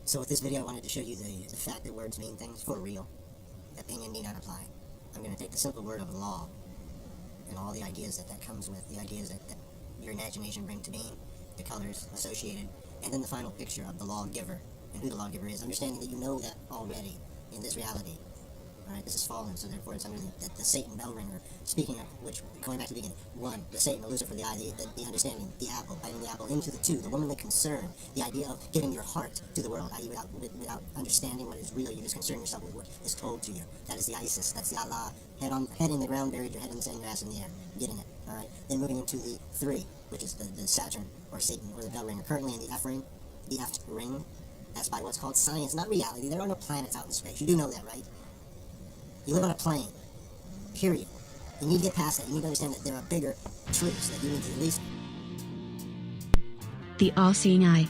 So with this video I wanted to show you the fact that words mean things for real. Opinion need not apply. I'm going to take the simple word of law and all the ideas that comes with, the ideas that your imagination brings to being, the colors associated, and then the final picture of the lawgiver and who the lawgiver is, understanding that you know that already in this reality. Alright, this is fallen, so therefore it's under the Satan bell ringer. Speaking of which, going back to the beginning, one, the Satan, the Lucifer, the eye, the understanding, the apple, biting the apple into the two, the womanly concern, the idea of giving your heart to the world, i.e. without understanding what is real, you just concern yourself with what is told to you. That is the ISIS, that's the Allah, head in the ground, buried your head in the sand, your ass in the air, getting it, alright? Then moving into the three, which is the Saturn, or Satan, or the bell ringer, currently in the F ring, the F ring, that's by what's called science, not reality. There are no planets out in space, you do know that, right? You live on a plane, period. You need to get past that. You need to understand that there are bigger truths that you need to at least... The all-seeing eye.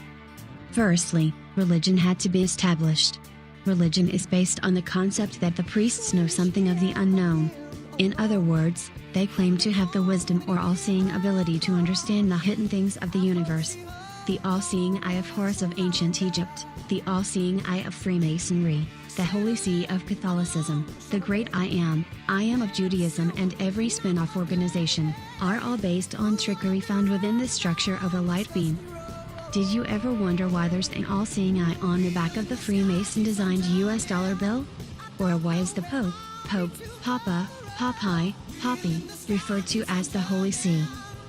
Firstly, religion had to be established. Religion is based on the concept that the priests know something of the unknown. In other words, they claim to have the wisdom or all-seeing ability to understand the hidden things of the universe. The all-seeing eye of Horus of ancient Egypt, the all-seeing eye of Freemasonry, the Holy See of Catholicism, the Great I Am of Judaism, and every spin-off organization, are all based on trickery found within the structure of a light beam. Did you ever wonder why there's an all-seeing eye on the back of the Freemason-designed US dollar bill? Or why is the Pope, Papa, Popeye, Poppy, referred to as the Holy See?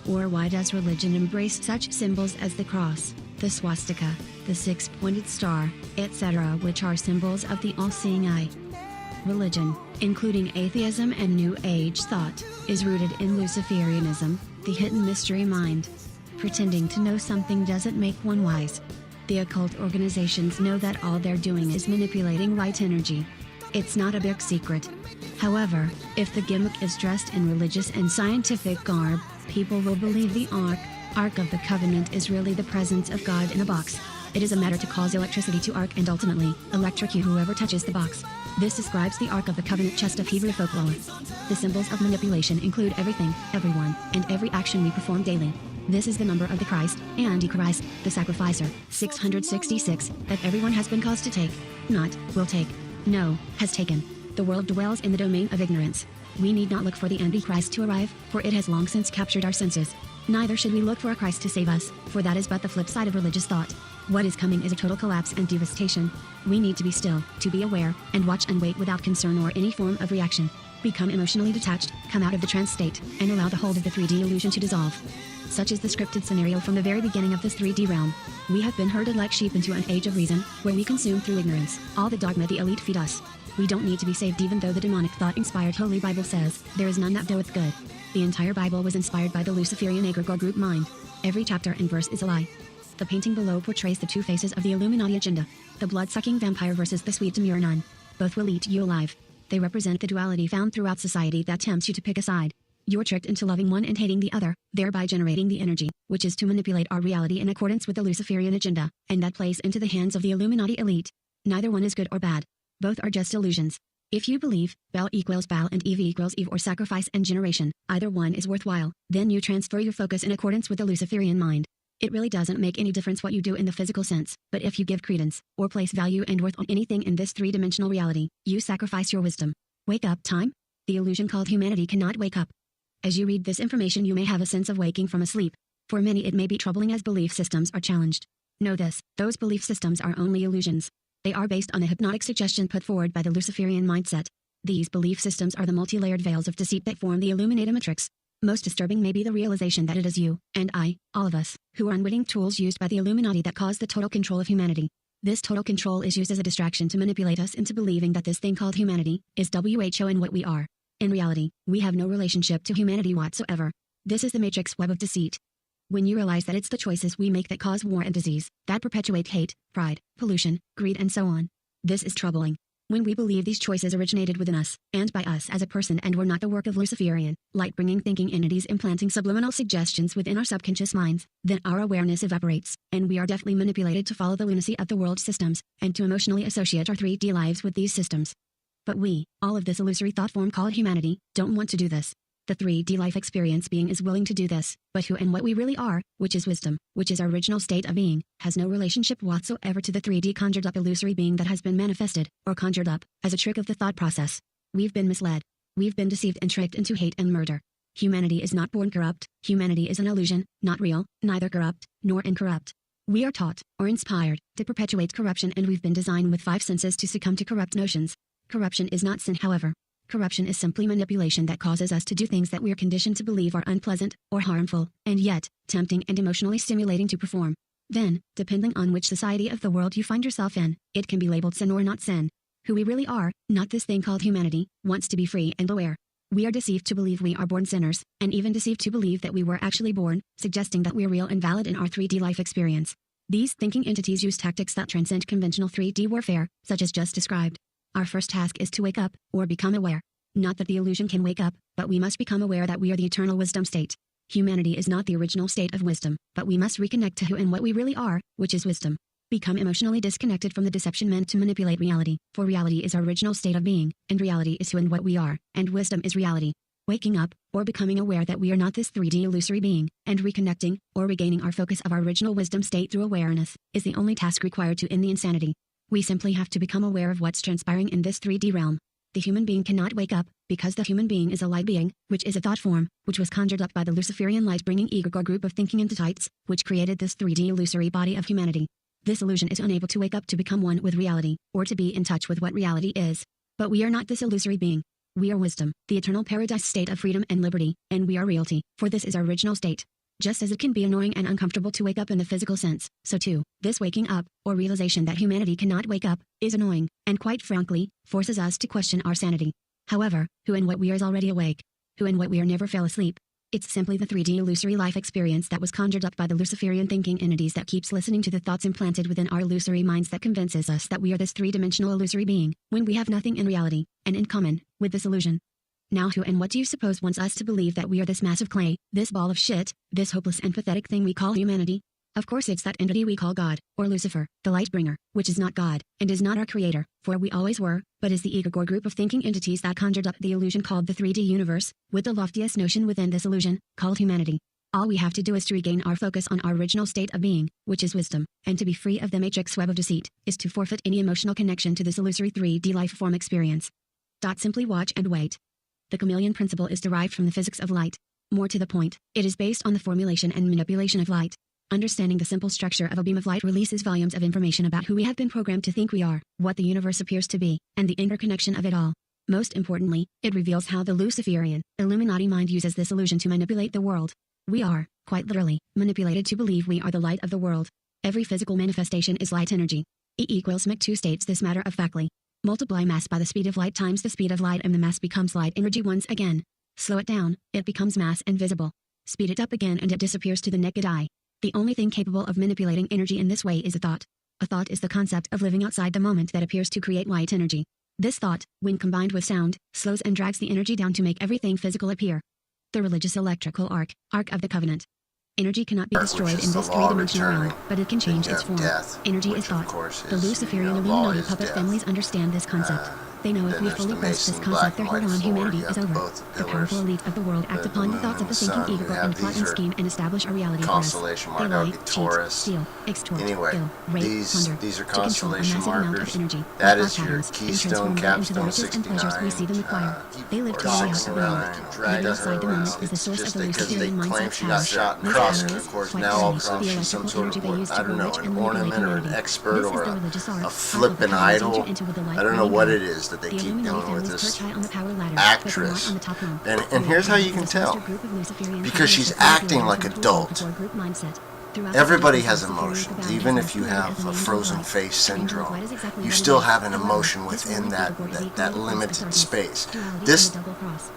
Or why does religion embrace such symbols as the cross, the swastika, the six-pointed star, etc., which are symbols of the all-seeing eye? Religion, including atheism and New Age thought, is rooted in Luciferianism, the hidden mystery mind. Pretending to know something doesn't make one wise. The occult organizations know that all they're doing is manipulating light energy. It's not a big secret. However, if the gimmick is dressed in religious and scientific garb, people will believe the Ark of the Covenant is really the presence of God in a box. It is a matter to cause electricity to arc and ultimately electrocute whoever touches the box. This describes the Ark of the Covenant chest of Hebrew folklore. The symbols of manipulation include everything, everyone, and every action we perform daily. This is the number of the Christ, Antichrist, the sacrificer, 666, that everyone has been caused to take. Not, will take. No, has taken. The world dwells in the domain of ignorance. We need not look for the Antichrist to arrive, for it has long since captured our senses. Neither should we look for a Christ to save us, for that is but the flip side of religious thought. What is coming is a total collapse and devastation. We need to be still, to be aware, and watch and wait without concern or any form of reaction. Become emotionally detached, come out of the trance state, and allow the hold of the 3D illusion to dissolve. Such is the scripted scenario from the very beginning of this 3D realm. We have been herded like sheep into an age of reason, where we consume through ignorance all the dogma the elite feed us. We don't need to be saved, even though the demonic thought-inspired Holy Bible says, "There is none that doeth good." The entire Bible was inspired by the Luciferian egregore group mind. Every chapter and verse is a lie. The painting below portrays the two faces of the Illuminati agenda. The blood-sucking vampire versus the sweet demure nun. Both will eat you alive. They represent the duality found throughout society that tempts you to pick a side. You're tricked into loving one and hating the other, thereby generating the energy, which is to manipulate our reality in accordance with the Luciferian agenda, and that plays into the hands of the Illuminati elite. Neither one is good or bad. Both are just illusions. If you believe Bel equals Baal and Eve equals Eve, or sacrifice and generation, either one is worthwhile, then you transfer your focus in accordance with the Luciferian mind. It really doesn't make any difference what you do in the physical sense, but if you give credence, or place value and worth on anything in this three-dimensional reality, you sacrifice your wisdom. Wake up time? The illusion called humanity cannot wake up. As you read this information, you may have a sense of waking from a sleep. For many it may be troubling as belief systems are challenged. Know this, those belief systems are only illusions. They are based on a hypnotic suggestion put forward by the Luciferian mindset. These belief systems are the multi-layered veils of deceit that form the illuminatimatrix. Most disturbing may be the realization that it is you, and I, all of us, who are unwitting tools used by the Illuminati that cause the total control of humanity. This total control is used as a distraction to manipulate us into believing that this thing called humanity is WHO and what we are. In reality, we have no relationship to humanity whatsoever. This is the matrix web of deceit. When you realize that it's the choices we make that cause war and disease, that perpetuate hate, pride, pollution, greed, and so on. This is troubling. When we believe these choices originated within us, and by us as a person, and were not the work of Luciferian, light-bringing thinking entities implanting subliminal suggestions within our subconscious minds, then our awareness evaporates, and we are deftly manipulated to follow the lunacy of the world systems, and to emotionally associate our 3D lives with these systems. But we, all of this illusory thought form called humanity, don't want to do this. The 3D life experience being is willing to do this, but who and what we really are, which is wisdom, which is our original state of being, has no relationship whatsoever to the 3D conjured up illusory being that has been manifested, or conjured up, as a trick of the thought process. We've been misled. We've been deceived and tricked into hate and murder. Humanity is not born corrupt, humanity is an illusion, not real, neither corrupt, nor incorrupt. We are taught, or inspired, to perpetuate corruption, and we've been designed with 5 senses to succumb to corrupt notions. Corruption is not sin, however. Corruption is simply manipulation that causes us to do things that we're conditioned to believe are unpleasant, or harmful, and yet, tempting and emotionally stimulating to perform. Then, depending on which society of the world you find yourself in, it can be labeled sin or not sin. Who we really are, not this thing called humanity, wants to be free and aware. We are deceived to believe we are born sinners, and even deceived to believe that we were actually born, suggesting that we're real and valid in our 3D life experience. These thinking entities use tactics that transcend conventional 3D warfare, such as just described. Our first task is to wake up, or become aware. Not that the illusion can wake up, but we must become aware that we are the eternal wisdom state. Humanity is not the original state of wisdom, but we must reconnect to who and what we really are, which is wisdom. Become emotionally disconnected from the deception meant to manipulate reality, for reality is our original state of being, and reality is who and what we are, and wisdom is reality. Waking up, or becoming aware that we are not this 3D illusory being, and reconnecting, or regaining our focus of our original wisdom state through awareness, is the only task required to end the insanity. We simply have to become aware of what's transpiring in this 3D realm. The human being cannot wake up, because the human being is a light being, which is a thought form, which was conjured up by the Luciferian light-bringing egregore group of thinking entities, which created this 3D illusory body of humanity. This illusion is unable to wake up to become one with reality, or to be in touch with what reality is. But we are not this illusory being. We are wisdom, the eternal paradise state of freedom and liberty, and we are reality, for this is our original state. Just as it can be annoying and uncomfortable to wake up in the physical sense, so too, this waking up, or realization that humanity cannot wake up, is annoying, and quite frankly, forces us to question our sanity. However, who and what we are is already awake. Who and what we are never fell asleep. It's simply the 3D illusory life experience that was conjured up by the Luciferian thinking entities that keeps listening to the thoughts implanted within our illusory minds that convinces us that we are this 3-dimensional illusory being, when we have nothing in reality, and in common, with this illusion. Now who and what do you suppose wants us to believe that we are this mass of clay, this ball of shit, this hopeless and pathetic thing we call humanity? Of course it's that entity we call God, or Lucifer, the light bringer, which is not God, and is not our creator, for we always were, but is the egregore group of thinking entities that conjured up the illusion called the 3D universe, with the loftiest notion within this illusion, called humanity. All we have to do is to regain our focus on our original state of being, which is wisdom, and to be free of the matrix web of deceit, is to forfeit any emotional connection to this illusory 3D life form experience. Simply watch and wait. The chameleon principle is derived from the physics of light. More to the point, it is based on the formulation and manipulation of light. Understanding the simple structure of a beam of light releases volumes of information about who we have been programmed to think we are, what the universe appears to be, and the interconnection of it all. Most importantly, it reveals how the Luciferian, Illuminati mind uses this illusion to manipulate the world. We are, quite literally, manipulated to believe we are the light of the world. Every physical manifestation is light energy. E equals mc2 states this matter-of-factly. Multiply mass by the speed of light times the speed of light and the mass becomes light energy once again. Slow it down, it becomes mass invisible. Speed it up again and it disappears to the naked eye. The only thing capable of manipulating energy in this way is a thought. A thought is the concept of living outside the moment that appears to create light energy. This thought, when combined with sound, slows and drags the energy down to make everything physical appear. The religious electrical arc of the covenant. Energy cannot be destroyed in this 3-dimensional realm, but it can change its form. Energy is thought. The Luciferian Illuminati puppet families understand this concept. They know if we fully grasp this concept, their hold on humanity is over. The powerful elite of the world act upon the thoughts of the thinking ego and plot and scheme and establish a reality for us. They lie, cheat, steal, extort, kill, rape, plunder, these are to control a massive amount of energy. That is your Keystone Capstone 69. We see them acquire. They live to lay out the reality. Living outside the moment is the source of the Luciferian mindset's power. She got shot and crossed it, of course. Now all across she's some sort of, I don't know, an ornament or an expert or a flippin' idol. I don't know what it is that they keep doing with this actress. And here's how you can tell. Because she's acting like adult. Everybody has emotions. Even if you have a frozen face syndrome, you still have an emotion within that limited space. This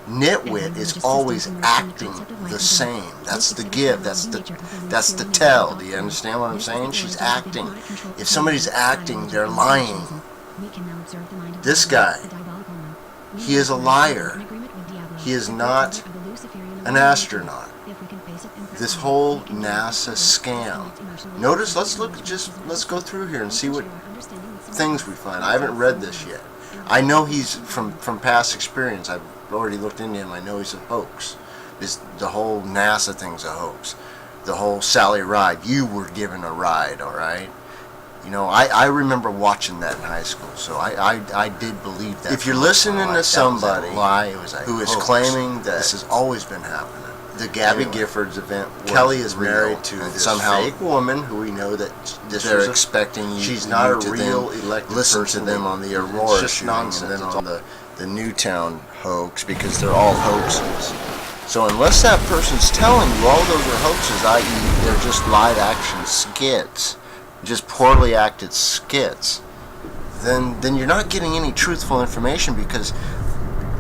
nitwit is always acting the same. That's the give. That's the tell. Do you understand what I'm saying? She's acting. If somebody's acting, they're lying. This guy, he is a liar. He is not an astronaut. This whole NASA scam. Notice, let's go through here and see what things we find. I haven't read this yet. I know he's from past experience. I've already looked into him. I know he's a hoax. the whole NASA thing's a hoax. The whole Sally ride, you were given a ride, all right? You know, I remember watching that in high school, so I did believe that. If you're listening to somebody who is claiming that this has always been happening, the Gabby Giffords event, Kelly is married to this fake woman who we know that they're expecting you. She's not a real elected person. Listen to them on the Aurora shooting, and then on the Newtown hoax, because they're all hoaxes. So unless that person's telling you all those are hoaxes, i.e. they're just live action skits, just poorly acted skits, then you're not getting any truthful information, because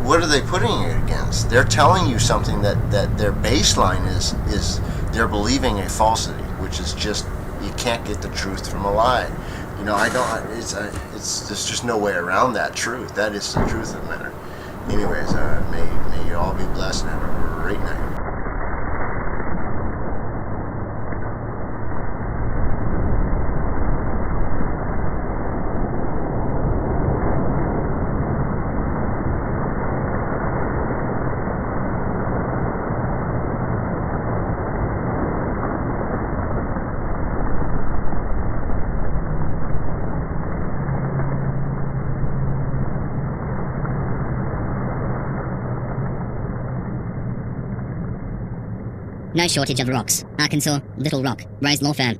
what are they putting it against? They're telling you something that their baseline is they're believing a falsity, which is just, you can't get the truth from a lie. You know, there's just no way around that truth. That is the truth of the matter. Anyways, may you all be blessed and have a great night. No shortage of rocks. Arkansas, Little Rock, Rose Law Firm.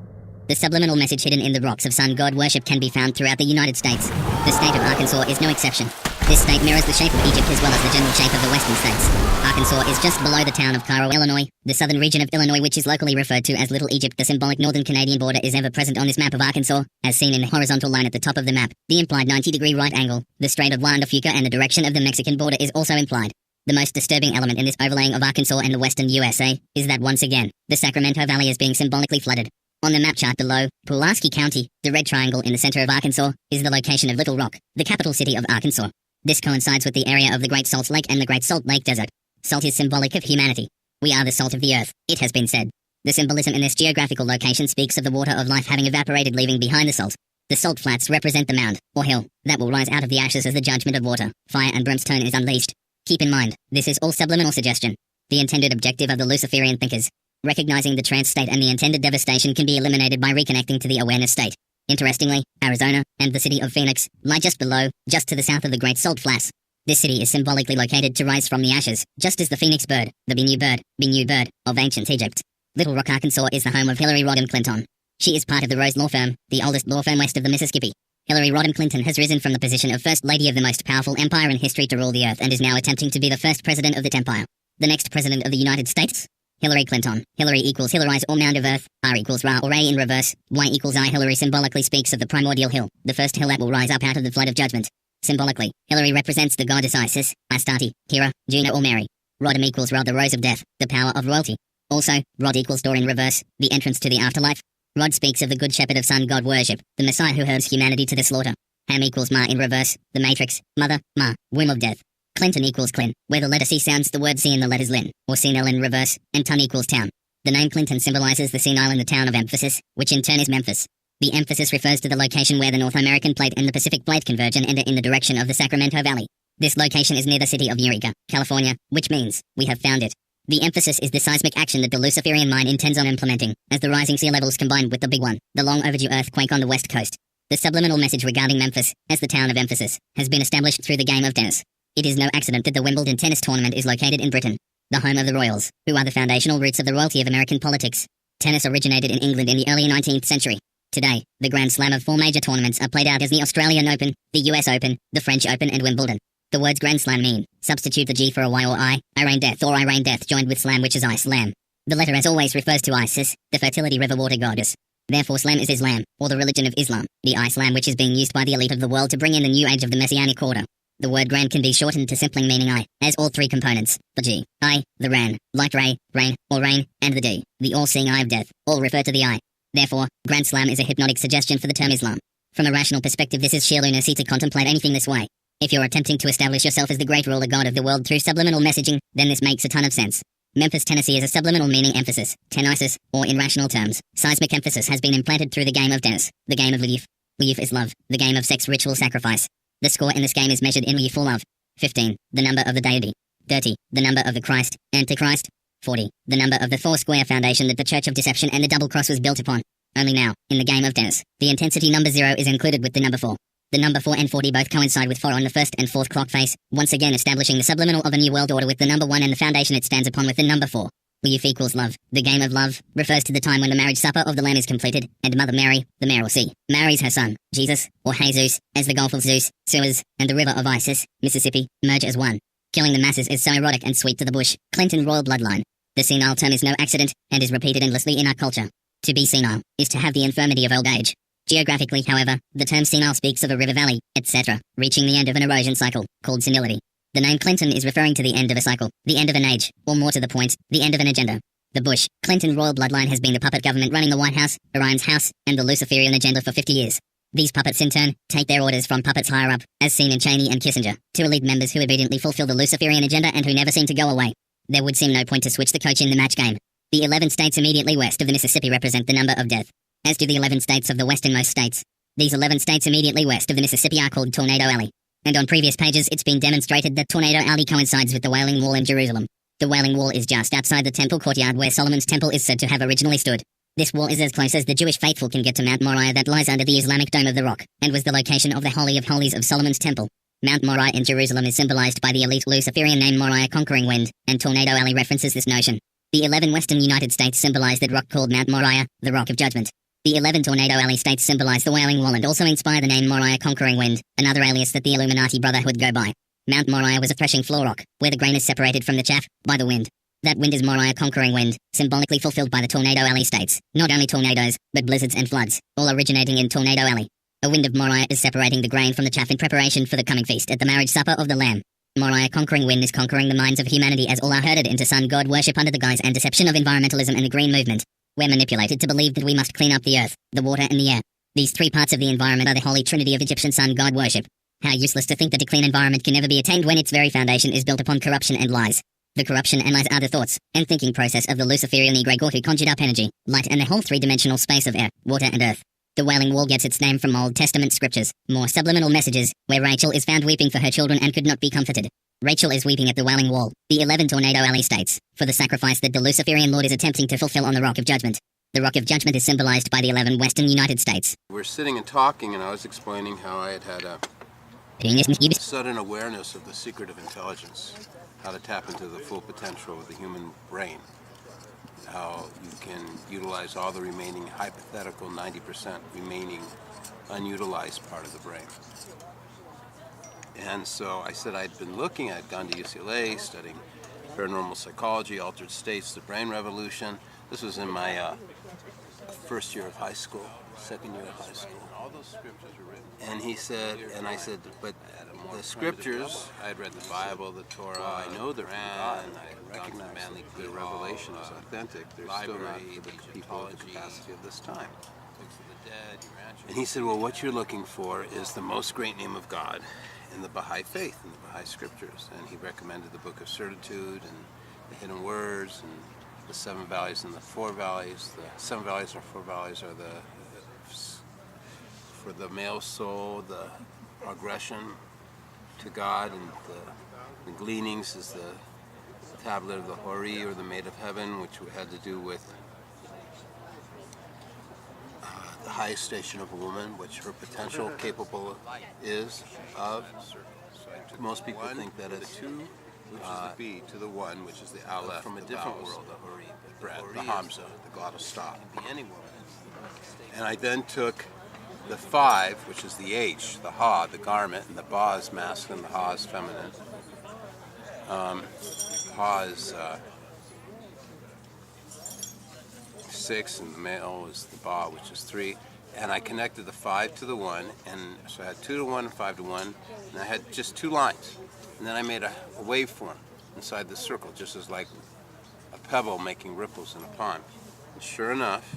The subliminal message hidden in the rocks of sun god worship can be found throughout the United States. The state of Arkansas is no exception. This state mirrors the shape of Egypt as well as the general shape of the western states. Arkansas is just below the town of Cairo, Illinois, the southern region of Illinois, which is locally referred to as Little Egypt. The symbolic northern Canadian border is ever present on this map of Arkansas, as seen in the horizontal line at the top of the map. The implied 90-degree right angle, the Strait of Juan de Fuca, and the direction of the Mexican border is also implied. The most disturbing element in this overlaying of Arkansas and the western USA is that once again, the Sacramento Valley is being symbolically flooded. On the map chart below, Pulaski County, the red triangle in the center of Arkansas, is the location of Little Rock, the capital city of Arkansas. This coincides with the area of the Great Salt Lake and the Great Salt Lake Desert. Salt is symbolic of humanity. We are the salt of the earth, it has been said. The symbolism in this geographical location speaks of the water of life having evaporated, leaving behind the salt. The salt flats represent the mound, or hill, that will rise out of the ashes as the judgment of water, fire and brimstone is unleashed. Keep in mind, this is all subliminal suggestion. The intended objective of the Luciferian thinkers. Recognizing the trance state and the intended devastation can be eliminated by reconnecting to the awareness state. Interestingly, Arizona and the city of Phoenix lie just below, just to the south of the Great Salt Flats. This city is symbolically located to rise from the ashes, just as the phoenix bird, the Bennu bird, of ancient Egypt. Little Rock, Arkansas is the home of Hillary Rodham Clinton. She is part of the Rose Law Firm, the oldest law firm west of the Mississippi. Hillary Rodham Clinton has risen from the position of First Lady of the most powerful empire in history to rule the earth and is now attempting to be the first president of that empire. The next president of the United States? Hillary Clinton. Hillary equals Hillarize or mound of earth. R equals Ra or A in reverse. Y equals I. Hillary symbolically speaks of the primordial hill, the first hill that will rise up out of the flood of judgment. Symbolically, Hillary represents the goddess Isis, Astarte, Hera, Juno or Mary. Rodham equals Rod, the rose of death, the power of royalty. Also, Rod equals door in reverse, the entrance to the afterlife. Rod speaks of the good shepherd of sun god worship, the Messiah who herds humanity to the slaughter. Ham equals Ma in reverse, the matrix, mother, Ma, womb of death. Clinton equals Clin, where the letter C sounds the word C in the letters Lin, or senile in reverse, and Ton equals town. The name Clinton symbolizes the senile in the town of Emphasis, which in turn is Memphis. The emphasis refers to the location where the North American plate and the Pacific plate converge and enter in the direction of the Sacramento Valley. This location is near the city of Eureka, California, which means, we have found it. The emphasis is the seismic action that the Luciferian mind intends on implementing, as the rising sea levels combine with the big one, the long overdue earthquake on the west coast. The subliminal message regarding Memphis, as the town of emphasis, has been established through the game of tennis. It is no accident that the Wimbledon tennis tournament is located in Britain, the home of the royals, who are the foundational roots of the royalty of American politics. Tennis originated in England in the early 19th century. Today, the Grand Slam of 4 major tournaments are played out as the Australian Open, the US Open, the French Open and Wimbledon. The words Grand Slam mean, substitute the G for a Y or I reign death or I reign death joined with slam which is I slam. The letter as always refers to Isis, the fertility river water goddess. Therefore Slam is Islam, or the religion of Islam, the Islam which is being used by the elite of the world to bring in the new age of the Messianic order. The word grand can be shortened to simply meaning I, as all 3 components, the G, I, the Ran, like Ray, rain, or rain, and the D, the all-seeing eye of death, all refer to the I. Therefore, Grand Slam is a hypnotic suggestion for the term Islam. From a rational perspective this is sheer lunacy to contemplate anything this way. If you're attempting to establish yourself as the great ruler god of the world through subliminal messaging, then this makes a ton of sense. Memphis, Tennessee is a subliminal meaning emphasis, tenisis, or in rational terms, seismic emphasis has been implanted through the game of tennis, the game of life. Life is love, the game of sex ritual sacrifice. The score in this game is measured in life for love. 15, the number of the deity. 30, the number of the Christ, Antichrist. 40. The number of the four-square foundation that the Church of Deception and the Double Cross was built upon. Only now, in the game of Dennis, the intensity number 0 is included with the number 4. The number 4 and 40 both coincide with 4 on the first and fourth clock face, once again establishing the subliminal of a new world order with the number 1 and the foundation it stands upon with the number 4. Youth equals love. The game of love refers to the time when the marriage supper of the Lamb is completed, and Mother Mary, the mare or sea, marries her son, Jesus, or Jesus, as the Gulf of Zeus, Suez, and the river of Isis, Mississippi, merge as one. Killing the masses is so erotic and sweet to the bush, Clinton royal bloodline. The senile term is no accident, and is repeated endlessly in our culture. To be senile is to have the infirmity of old age. Geographically, however, the term senile speaks of a river valley, etc., reaching the end of an erosion cycle, called senility. The name Clinton is referring to the end of a cycle, the end of an age, or more to the point, the end of an agenda. The Bush, Clinton royal bloodline has been the puppet government running the White House, Orion's house, and the Luciferian agenda for 50 years. These puppets in turn take their orders from puppets higher up, as seen in Cheney and Kissinger, two elite members who obediently fulfill the Luciferian agenda and who never seem to go away. There would seem no point to switch the coach in the match game. The 11 states immediately west of the Mississippi represent the number of death, as do the 11 states of the westernmost states. These 11 states immediately west of the Mississippi are called Tornado Alley. And on previous pages it's been demonstrated that Tornado Alley coincides with the Wailing Wall in Jerusalem. The Wailing Wall is just outside the temple courtyard where Solomon's temple is said to have originally stood. This wall is as close as the Jewish faithful can get to Mount Moriah that lies under the Islamic Dome of the Rock, and was the location of the Holy of Holies of Solomon's temple. Mount Moriah in Jerusalem is symbolized by the elite Luciferian name Moriah Conquering Wind, and Tornado Alley references this notion. The 11 western United States symbolize that rock called Mount Moriah, the Rock of Judgment. The 11 Tornado Alley states symbolize the Wailing Wall and also inspire the name Moriah Conquering Wind, another alias that the Illuminati Brotherhood go by. Mount Moriah was a threshing floor rock, where the grain is separated from the chaff by the wind. That wind is Moriah Conquering Wind, symbolically fulfilled by the Tornado Alley states, not only tornadoes, but blizzards and floods, all originating in Tornado Alley. A wind of Moriah is separating the grain from the chaff in preparation for the coming feast at the marriage supper of the Lamb. Moriah Conquering Wind is conquering the minds of humanity as all are herded into sun god worship under the guise and deception of environmentalism and the green movement. We're manipulated to believe that we must clean up the earth, the water and the air. These three parts of the environment are the holy trinity of Egyptian sun god worship. How useless to think that a clean environment can never be attained when its very foundation is built upon corruption and lies. The corruption and lies are the thoughts and thinking process of the Luciferian egregore who conjured up energy, light and the whole three-dimensional space of air, water and earth. The Wailing Wall gets its name from Old Testament scriptures, more subliminal messages, where Rachel is found weeping for her children and could not be comforted. Rachel is weeping at the Wailing Wall, the 11 Tornado Alley states, for the sacrifice that the Luciferian Lord is attempting to fulfill on the Rock of Judgment. The Rock of Judgment is symbolized by the 11 western United States. We're sitting and talking, and I was explaining how I had a sudden awareness of the secret of intelligence, how to tap into the full potential of the human brain, how you can utilize all the remaining hypothetical 90% remaining unutilized part of the brain. And so I said I'd gone to UCLA, studying paranormal psychology, altered states, the brain revolution. This was in my first year of high school, second year of high school. All those scriptures were written. And he said, and I said, but the scriptures, I had read the Bible, the Torah, I know they're from God, and I recognize the revelation is authentic. They're still not for the people in the capacity of this time. And he said, well, what you're looking for is the most great name of God in the Baha'i faith, in the Baha'i scriptures. And he recommended the Book of Certitude and the Hidden Words and the 7 valleys and the 4 valleys. The 7 valleys or 4 valleys are for the male soul, the progression to God, and the gleanings is the tablet of the Hori, or the Maid of Heaven, which had to do with the highest station of a woman, which her potential capable is of. Most people think that it's 2, which is the B, to the 1, which is the Aleph, from a different world, the Hori, the bread, the Hamza, the glottal stop. And I then took the 5, which is the H, the Ha, the garment, and the Ba is masculine, the Ha is feminine. Ha is 6, and the male is the Ba, which is 3. And I connected the 5 to the 1, and so I had 2 to 1 and 5 to 1, and I had just 2 lines. And then I made a waveform inside the circle, just as like a pebble making ripples in a pond. And sure enough,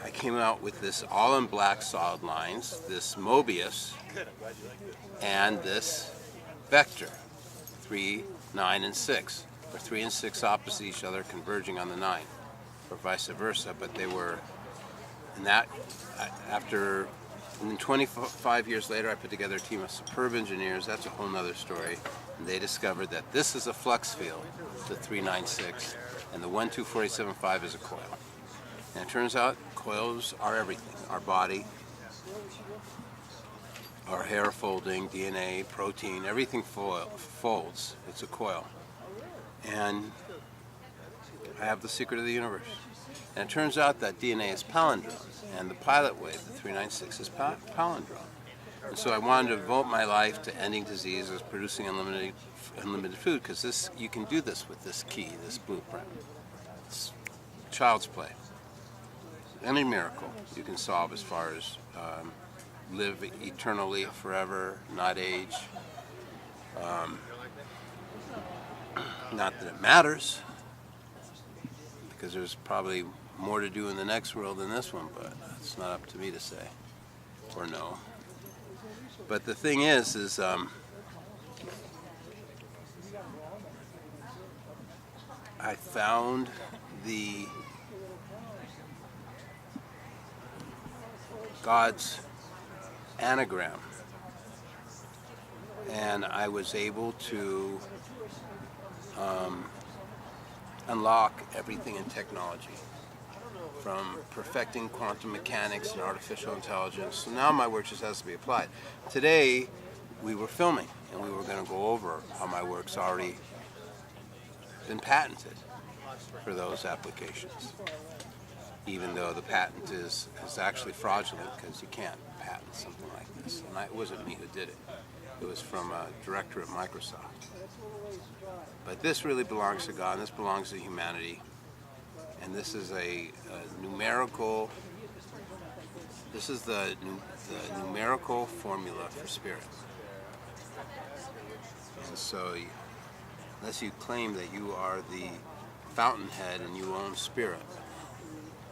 I came out with this all in black solid lines, this Mobius, and this vector, 3, 9, and 6, where 3 and 6 opposite each other converging on the 9, or vice versa. But they were, and that, after And then 25 years later, I put together a team of superb engineers. That's a whole nother story. And they discovered that this is a flux field, the 396, and the 12485 is a coil. And it turns out coils are everything. Our body, our hair folding, DNA, protein, everything folds. It's a coil. And I have the secret of the universe. And it turns out that DNA is palindrome, and the pilot wave, the 396, is palindrome. And so I wanted to devote my life to ending diseases, producing unlimited food, because you can do this with this key, this blueprint. It's child's play. Any miracle you can solve as far as live eternally, forever, not age. Not that it matters, because there's probably more to do in the next world than this one, but it's not up to me to say or know. But the thing is I found God's anagram, and I was able to unlock everything in technology, from perfecting quantum mechanics and artificial intelligence. So now my work just has to be applied. Today we were filming, and we were going to go over how my work's already been patented for those applications, even though the patent is actually fraudulent, because you can't patent something like this. And it wasn't me who did it. It was from a director at Microsoft. But this really belongs to God, and this belongs to humanity. And this is a numerical, this is the numerical formula for spirit. And so, unless you claim that you are the fountainhead and you own spirit,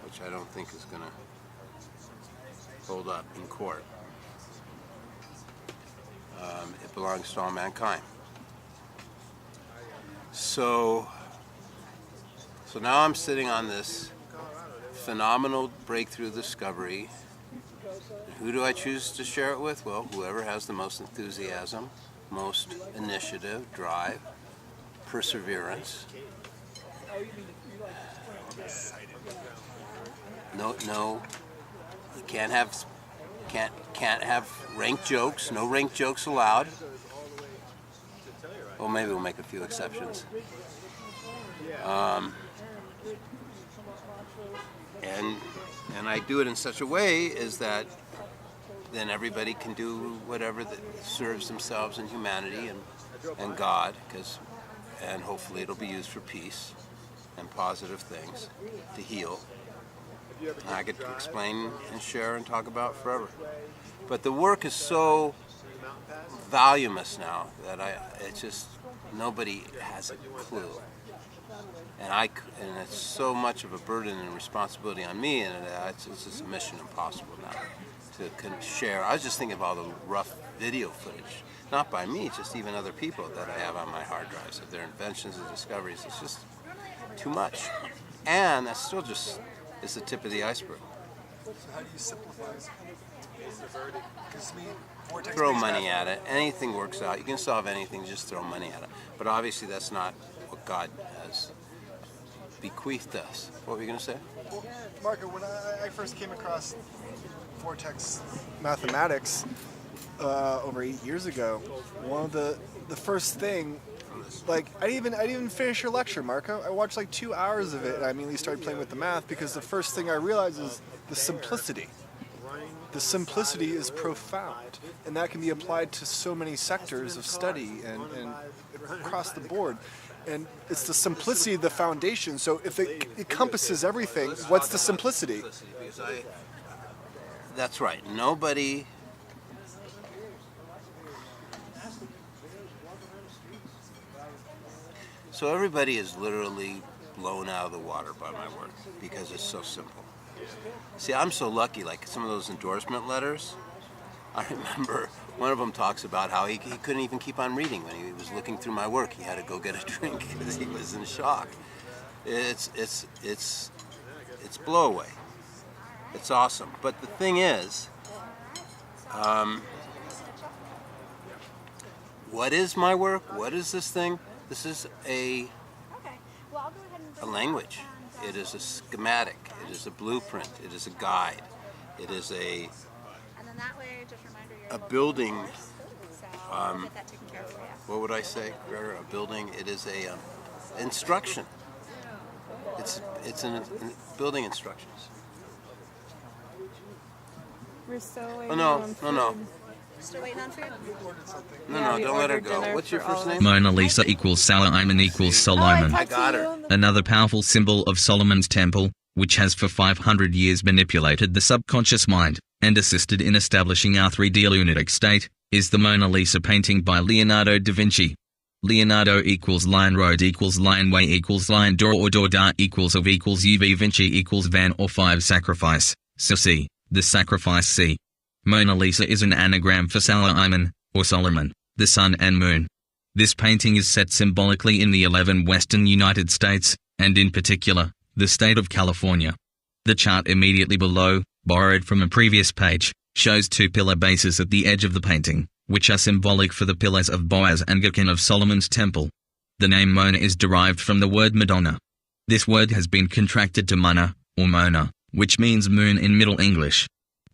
which I don't think is going to hold up in court, it belongs to all mankind. So now I'm sitting on this phenomenal breakthrough discovery. Who do I choose to share it with? Well, whoever has the most enthusiasm, most initiative, drive, perseverance. No, you can't have rank jokes. No rank jokes allowed. Well, maybe we'll make a few exceptions. And I do it in such a way is that then everybody can do whatever that serves themselves and humanity and God, and hopefully it'll be used for peace and positive things to heal. And I could explain and share and talk about forever. But the work is so voluminous now that it's just nobody has a clue. And it's so much of a burden and responsibility on me, and it's just a mission impossible now to share. I was just thinking of all the rough video footage, not by me, just even other people that I have on my hard drives of their inventions and discoveries. It's just too much. And that's still just is the tip of the iceberg. So how do you simplify it? Throw money at it. Anything works out. You can solve anything, just throw money at it. But obviously that's not what God has bequeathed us. What were you going to say? Well, Marco, when I first came across vortex mathematics over 8 years ago, one of the first thing, like I didn't even finish your lecture, Marco. I watched like 2 hours of it, and I immediately started playing with the math, because the first thing I realized is the simplicity. The simplicity is profound, and that can be applied to so many sectors of study and across the board. And it's the simplicity of the foundation. So if it encompasses everything, what's the simplicity? That's right. Nobody... So everybody is literally blown out of the water by my work because it's so simple. See, I'm so lucky, like some of those endorsement letters, I remember one of them talks about how he couldn't even keep on reading when he was looking through my work. He had to go get a drink because he was in shock. It's blow away. It's awesome. But the thing is, What is my work? What is this thing? This is a language. It is a schematic. It is a blueprint. It is a guide. It is a building. What would I say, Gregor? A building. It is a instruction. It's an building instructions. We're still waiting No, on food. no. Still waiting on food? No, don't let her go. What's your first name? Mona Lisa equals Solomon equals Solomon. I got her. Another powerful symbol of Solomon's temple, which has for 500 years manipulated the subconscious mind, and assisted in establishing our 3D lunatic state, is the Mona Lisa painting by Leonardo da Vinci. Leonardo equals Lion Road equals Lion Way equals Lion Door or Door Da equals of equals UV Vinci equals Van or 5 sacrifice, so C, the sacrifice C. Mona Lisa is an anagram for Solomon, or Solomon, the sun and moon. This painting is set symbolically in the 11 western United States, and in particular, the state of California. The chart immediately below, borrowed from a previous page, shows 2 pillar bases at the edge of the painting, which are symbolic for the pillars of Boaz and Gherkin of Solomon's temple. The name Mona is derived from the word Madonna. This word has been contracted to Mona, or Mona, which means moon in Middle English.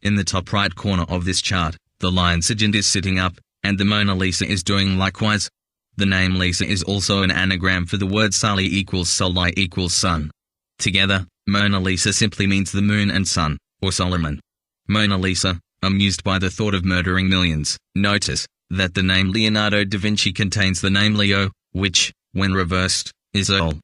In the top right corner of this chart, the lion Sigint is sitting up, and the Mona Lisa is doing likewise. The name Lisa is also an anagram for the word Sali equals Soli equals sun. Together, Mona Lisa simply means the moon and sun, or Solomon. Mona Lisa, amused by the thought of murdering millions, notice that the name Leonardo da Vinci contains the name Leo, which, when reversed, is Earl.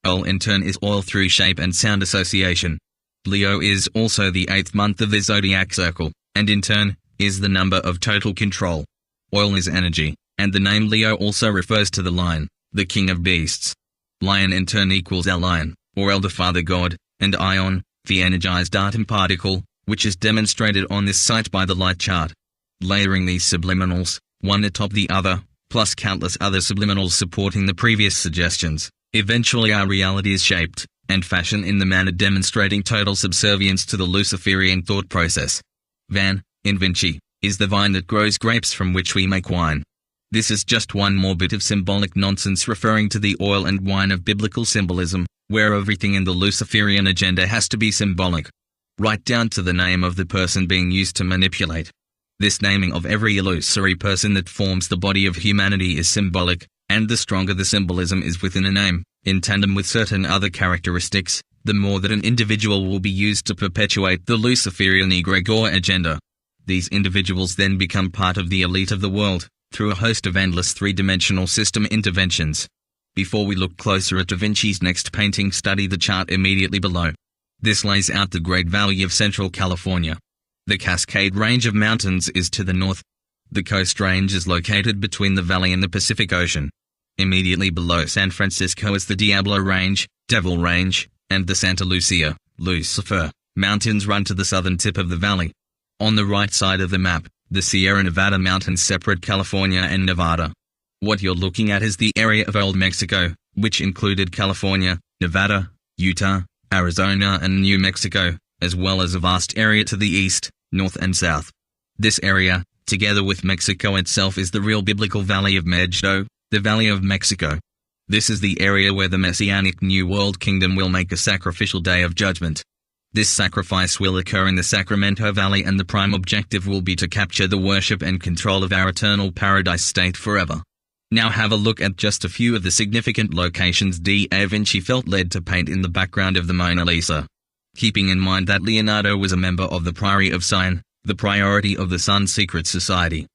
Earl in turn is oil through shape and sound association. Leo is also the 8th month of the zodiac circle, and in turn, is the number of total control. Oil is energy, and the name Leo also refers to the lion, the king of beasts. Lion in turn equals our lion, or elder father god, and ion, the energized atom particle, which is demonstrated on this site by the light chart. Layering these subliminals, one atop the other, plus countless other subliminals supporting the previous suggestions, eventually our reality is shaped and fashioned in the manner demonstrating total subservience to the Luciferian thought process. Van, in Vinci, is the vine that grows grapes from which we make wine. This is just one more bit of symbolic nonsense referring to the oil and wine of biblical symbolism, where everything in the Luciferian agenda has to be symbolic. Right down to the name of the person being used to manipulate. This naming of every illusory person that forms the body of humanity is symbolic, and the stronger the symbolism is within a name, in tandem with certain other characteristics, the more that an individual will be used to perpetuate the Luciferian egregore agenda. These individuals then become part of the elite of the world, through a host of endless three-dimensional system interventions. Before we look closer at Da Vinci's next painting, study the chart immediately below. This lays out the Great Valley of Central California. The Cascade Range of mountains is to the north. The Coast Range is located between the valley and the Pacific Ocean. Immediately below San Francisco is the Diablo Range, Devil Range, and the Santa Lucia, Lucifer, mountains run to the southern tip of the valley. On the right side of the map, the Sierra Nevada mountains separate California and Nevada. What you're looking at is the area of Old Mexico, which included California, Nevada, Utah, Arizona and New Mexico, as well as a vast area to the east, north and south. This area, together with Mexico itself, is the real biblical Valley of Megiddo, the Valley of Mexico. This is the area where the Messianic New World Kingdom will make a sacrificial day of judgment. This sacrifice will occur in the Sacramento Valley, and the prime objective will be to capture the worship and control of our eternal paradise state forever. Now have a look at just a few of the significant locations Da Vinci felt led to paint in the background of the Mona Lisa. Keeping in mind that Leonardo was a member of the Priory of Sion, the priority of the Sun Secret Society.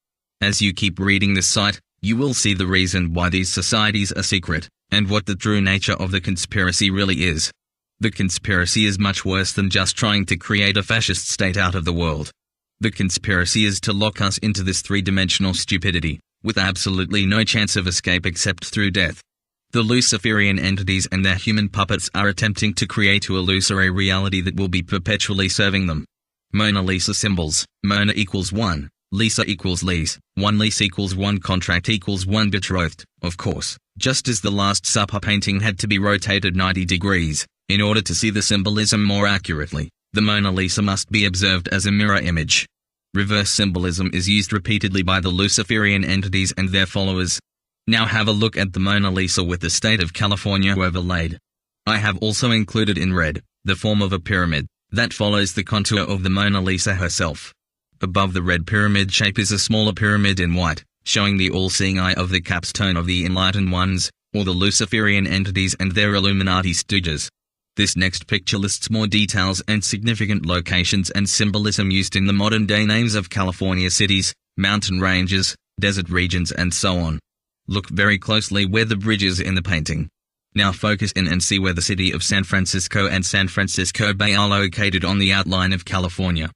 As you keep reading this site, you will see the reason why these societies are secret, and what the true nature of the conspiracy really is. The conspiracy is much worse than just trying to create a fascist state out of the world. The conspiracy is to lock us into this three-dimensional stupidity, with absolutely no chance of escape except through death. The Luciferian entities and their human puppets are attempting to create an illusory reality that will be perpetually serving them. Mona Lisa symbols: Mona equals 1, Lisa equals lease, 1 lease equals 1 contract equals 1 betrothed, of course, just as the Last Supper painting had to be rotated 90 degrees. In order to see the symbolism more accurately, the Mona Lisa must be observed as a mirror image. Reverse symbolism is used repeatedly by the Luciferian entities and their followers. Now have a look at the Mona Lisa with the state of California overlaid. I have also included in red the form of a pyramid that follows the contour of the Mona Lisa herself. Above the red pyramid shape is a smaller pyramid in white, showing the all-seeing eye of the capstone of the Enlightened Ones, or the Luciferian entities and their Illuminati stooges. This next picture lists more details and significant locations and symbolism used in the modern-day names of California cities, mountain ranges, desert regions and so on. Look very closely where the bridge is in the painting. Now focus in and see where the city of San Francisco and San Francisco Bay are located on the outline of California.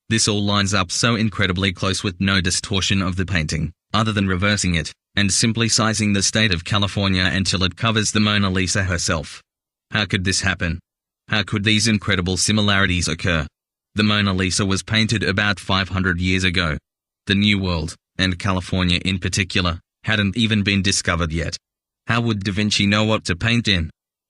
This all lines up so incredibly close with no distortion of the painting, other than reversing it, and simply sizing the state of California until it covers the Mona Lisa herself. How could this happen? How could these incredible similarities occur? The Mona Lisa was painted about 500 years ago. The New World, and California in particular, hadn't even been discovered yet. How would Da Vinci know what to paint in?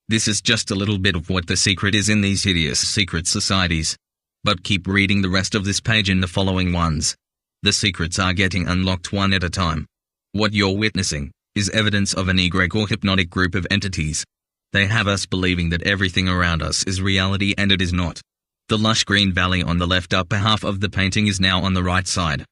This is just a little bit of what the secret is in these hideous secret societies. But keep reading the rest of this page in the following ones. The secrets are getting unlocked one at a time. What you're witnessing is evidence of an egregore hypnotic group of entities. They have us believing that everything around us is reality, and it is not. The lush green valley on the left upper half of the painting is now on the right side.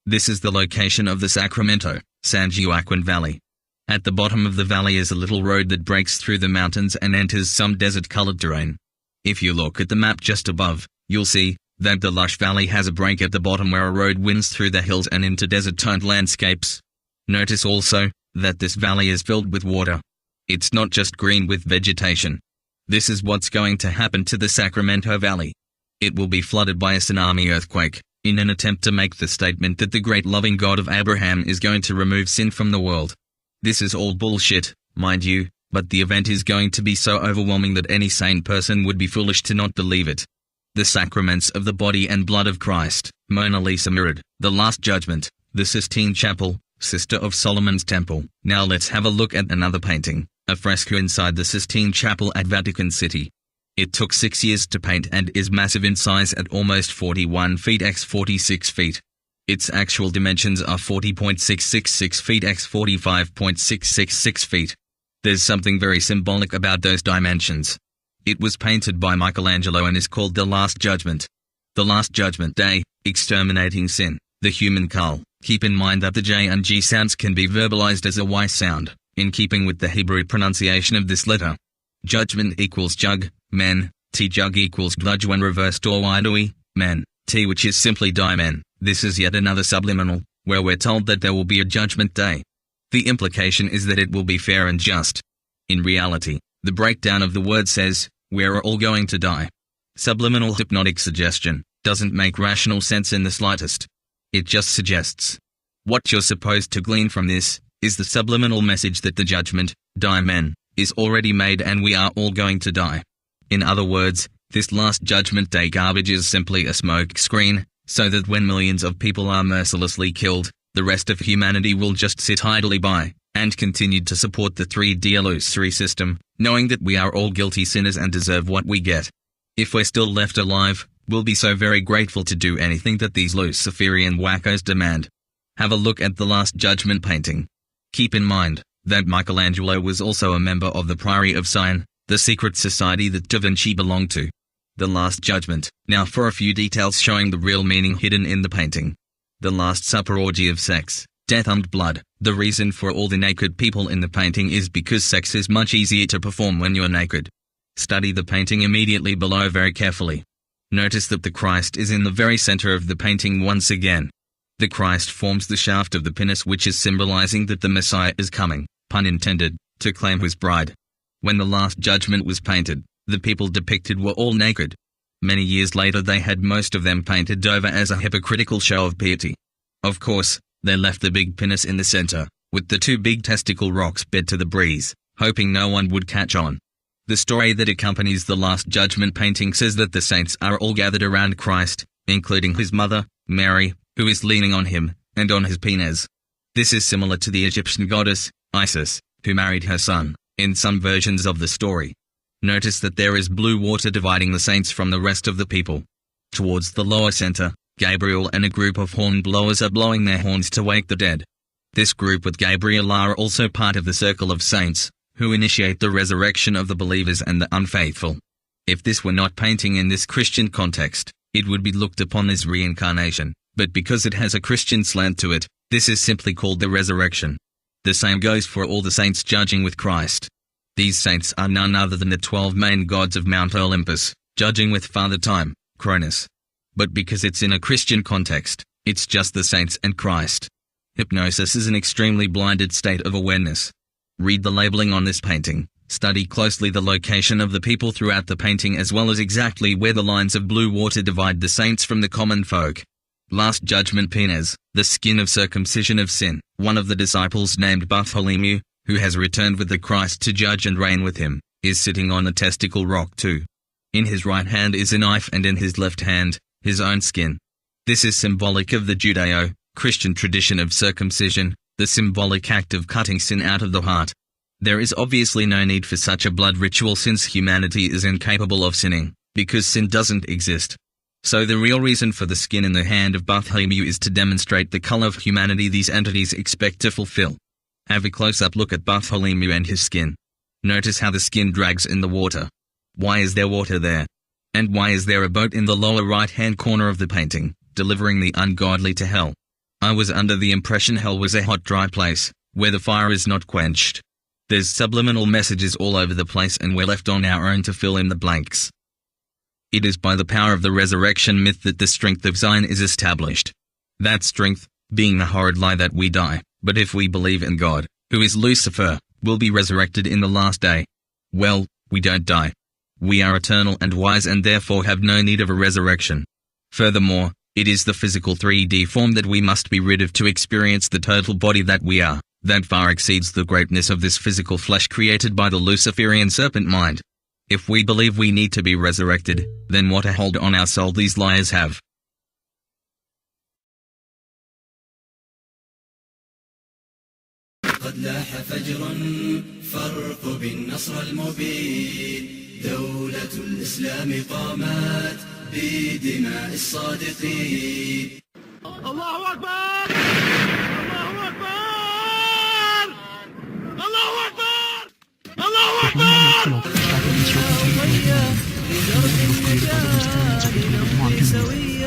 This is the location of the Sacramento, San Joaquin Valley. At the bottom of the valley is a little road that breaks through the mountains and enters some desert-colored terrain. If you look at the map just above, you'll see that the lush valley has a break at the bottom where a road winds through the hills and into desert-toned landscapes. Notice also that this valley is filled with water. It's not just green with vegetation. This is what's going to happen to the Sacramento Valley. It will be flooded by a tsunami earthquake, in an attempt to make the statement that the great loving God of Abraham is going to remove sin from the world. This is all bullshit, mind you, but the event is going to be so overwhelming that any sane person would be foolish to not believe it. The sacraments of the body and blood of Christ, Mona Lisa mirrored, the Last Judgment, the Sistine Chapel, Sister of Solomon's Temple. Now let's have a look at another painting, a fresco inside the Sistine Chapel at Vatican City. It took 6 years to paint and is massive in size at almost 41 feet x 46 feet. Its actual dimensions are 40.666 feet x 45.666 feet. There's something very symbolic about those dimensions. It was painted by Michelangelo and is called The Last Judgment. The Last Judgment Day, exterminating sin, the human cull. Keep in mind that the J and G sounds can be verbalized as a Y sound, in keeping with the Hebrew pronunciation of this letter. Judgment equals jug, men, T jug equals gludge when reversed, or widoi, men, T, which is simply die men. This is yet another subliminal, where we're told that there will be a judgment day. The implication is that it will be fair and just. In reality, the breakdown of the word says, we're all going to die. Subliminal hypnotic suggestion doesn't make rational sense in the slightest. It just suggests. What you're supposed to glean from this is the subliminal message that the judgment, die men, is already made and we are all going to die. In other words, this last judgment day garbage is simply a smoke screen, so that when millions of people are mercilessly killed, the rest of humanity will just sit idly by, and continue to support the 3D illusory system, knowing that we are all guilty sinners and deserve what we get. If we're still left alive, we'll be so very grateful to do anything that these Luciferian wackos demand. Have a look at the Last Judgment painting. Keep in mind that Michelangelo was also a member of the Priory of Sion, the secret society that Da Vinci belonged to. The Last Judgment. Now for a few details showing the real meaning hidden in the painting. The Last Supper, orgy of sex, death and blood. The reason for all the naked people in the painting is because sex is much easier to perform when you're naked. Study the painting immediately below very carefully. Notice that the Christ is in the very center of the painting once again. The Christ forms the shaft of the pinnace, which is symbolizing that the Messiah is coming, pun intended, to claim his bride. When the Last Judgment was painted, the people depicted were all naked. Many years later they had most of them painted over as a hypocritical show of piety. Of course, they left the big pinnace in the center, with the two big testicle rocks bent to the breeze, hoping no one would catch on. The story that accompanies the Last Judgment painting says that the saints are all gathered around Christ, including his mother, Mary, who is leaning on him, and on his penis. This is similar to the Egyptian goddess, Isis, who married her son, in some versions of the story. Notice that there is blue water dividing the saints from the rest of the people. Towards the lower center, Gabriel and a group of horn blowers are blowing their horns to wake the dead. This group with Gabriel are also part of the circle of saints, who initiate the resurrection of the believers and the unfaithful. If this were not painting in this Christian context, it would be looked upon as reincarnation, but because it has a Christian slant to it, this is simply called the resurrection. The same goes for all the saints judging with Christ. These saints are none other than the 12 main gods of Mount Olympus, judging with Father Time, Cronus. But because it's in a Christian context, it's just the saints and Christ. Hypnosis is an extremely blinded state of awareness. Read the labeling on this painting, study closely the location of the people throughout the painting as well as exactly where the lines of blue water divide the saints from the common folk. Last Judgment Penis, the skin of circumcision of sin, one of the disciples named Bartholomew, who has returned with the Christ to judge and reign with him, is sitting on a testicle rock too. In his right hand is a knife and in his left hand, his own skin. This is symbolic of the Judeo-Christian tradition of circumcision, the symbolic act of cutting sin out of the heart. There is obviously no need for such a blood ritual since humanity is incapable of sinning, because sin doesn't exist. So the real reason for the skin in the hand of Bartholomew is to demonstrate the color of humanity these entities expect to fulfill. Have a close-up look at Bartholomew and his skin. Notice how the skin drags in the water. Why is there water there? And why is there a boat in the lower right-hand corner of the painting, delivering the ungodly to hell? I was under the impression hell was a hot dry place, where the fire is not quenched. There's subliminal messages all over the place and we're left on our own to fill in the blanks. It is by the power of the resurrection myth that the strength of Zion is established. That strength, being the horrid lie that we die, but if we believe in God, who is Lucifer, will be resurrected in the last day. Well, we don't die. We are eternal and wise and therefore have no need of a resurrection. Furthermore, it is the physical 3D form that we must be rid of to experience the total body that we are, that far exceeds the greatness of this physical flesh created by the Luciferian serpent mind. If we believe we need to be resurrected, then what a hold on our soul these liars have. قد لاح فجر فارقب النصر المبين دولة الإسلام قامت بدماء الصادقين الله أكبر الله أكبر الله أكبر الله أكبر